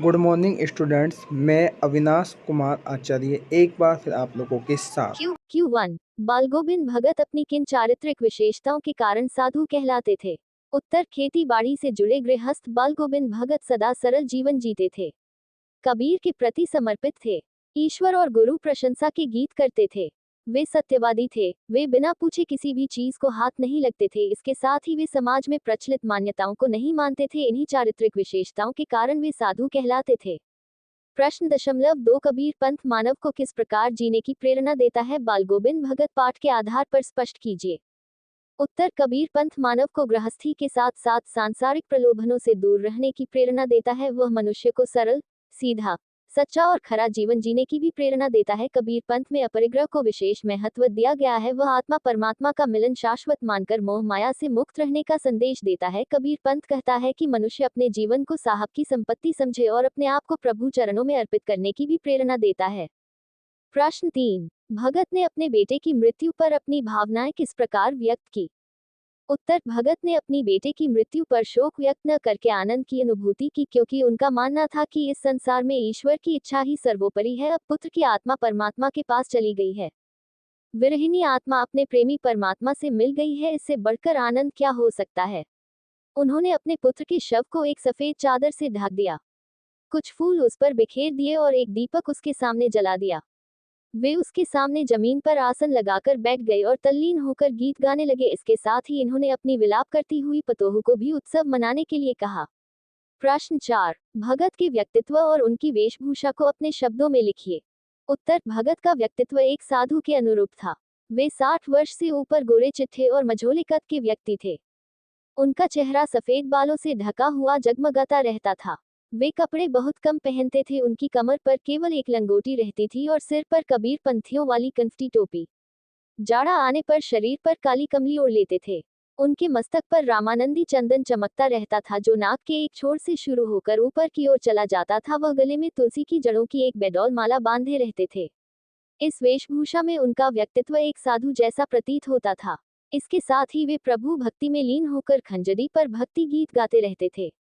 Good morning students. मैं अविनाश कुमार आचार्य एक बार फिर आप लोगों के साथ Q1 बालगोविंद भगत अपनी किन चारित्रिक विशेषताओं के कारण साधु कहलाते थे? उत्तर, खेती बाड़ी से जुड़े गृहस्थ बालगोविंद भगत सदा सरल जीवन जीते थे। कबीर के प्रति समर्पित थे। ईश्वर और गुरु प्रशंसा के गीत करते थे। वे सत्यवादी थे। वे बिना पूछे किसी भी चीज को हाथ नहीं लगते थे। इसके साथ ही वे समाज में प्रचलित मान्यताओं को नहीं मानते थे। इन्हीं चारित्रिक विशेषताओं के कारण वे साधु कहलाते थे। प्रश्न दशमलव दो कबीर पंथ मानव को किस प्रकार जीने की प्रेरणा देता है? बालगोविंद भगत पाठ के आधार पर स्पष्ट कीजिए। उत्तर, कबीर पंथ मानव को गृहस्थी के साथ साथ सांसारिक प्रलोभनों से दूर रहने की प्रेरणा देता है। वह मनुष्य को सरल, सीधा, सच्चा और खरा जीवन जीने की भी प्रेरणा देता है। कबीर पंथ में अपरिग्रह को विशेष महत्व दिया गया है। वह आत्मा परमात्मा का मिलन शाश्वत मानकर मोह माया से मुक्त रहने का संदेश देता है। कबीर पंथ कहता है कि मनुष्य अपने जीवन को साहब की संपत्ति समझे और अपने आप को प्रभु चरणों में अर्पित करने की भी प्रेरणा देता है। प्रश्न 3, भगत ने अपने बेटे की मृत्यु पर अपनी भावनाएं किस प्रकार व्यक्त की? उत्तर, भगत ने अपनी बेटे की मृत्यु पर शोक व्यक्त न करके आनंद की अनुभूति की, क्योंकि उनका मानना था कि इस संसार में ईश्वर की इच्छा ही सर्वोपरि है। अब पुत्र की आत्मा परमात्मा के पास चली गई है। विरहिणी आत्मा अपने प्रेमी परमात्मा से मिल गई है। इससे बढ़कर आनंद क्या हो सकता है? उन्होंने अपने पुत्र के शव को एक सफेद चादर से ढक दिया, कुछ फूल उस पर बिखेर दिए और एक दीपक उसके सामने जला दिया। वे उसके सामने जमीन पर आसन लगाकर बैठ गए और तल्लीन होकर गीत गाने लगे। इसके साथ ही इन्होंने अपनी विलाप करती हुई पतोहू को भी उत्सव मनाने के लिए कहा। प्रश्न 4, भगत के व्यक्तित्व और उनकी वेशभूषा को अपने शब्दों में लिखिए। उत्तर, भगत का व्यक्तित्व एक साधु के अनुरूप था। वे 60 वर्ष से ऊपर गोरे चिट्ठे और मझोले कद के व्यक्ति थे। उनका चेहरा सफेद बालों से ढका हुआ जगमगाता रहता था। वे कपड़े बहुत कम पहनते थे। उनकी कमर पर केवल एक लंगोटी रहती थी और सिर पर कबीर पंथियों वाली कनफ्ती टोपी। जाड़ा आने पर शरीर पर काली कमली ओढ़ लेते थे। उनके मस्तक पर रामानंदी चंदन चमकता रहता था, जो नाक के एक छोर से शुरू होकर ऊपर की ओर चला जाता था। वह गले में तुलसी की जड़ों की एक बेडौल माला बांधे रहते थे। इस वेशभूषा में उनका व्यक्तित्व एक साधु जैसा प्रतीत होता था। इसके साथ ही वे प्रभु भक्ति में लीन होकर खंजरी पर भक्ति गीत गाते रहते थे।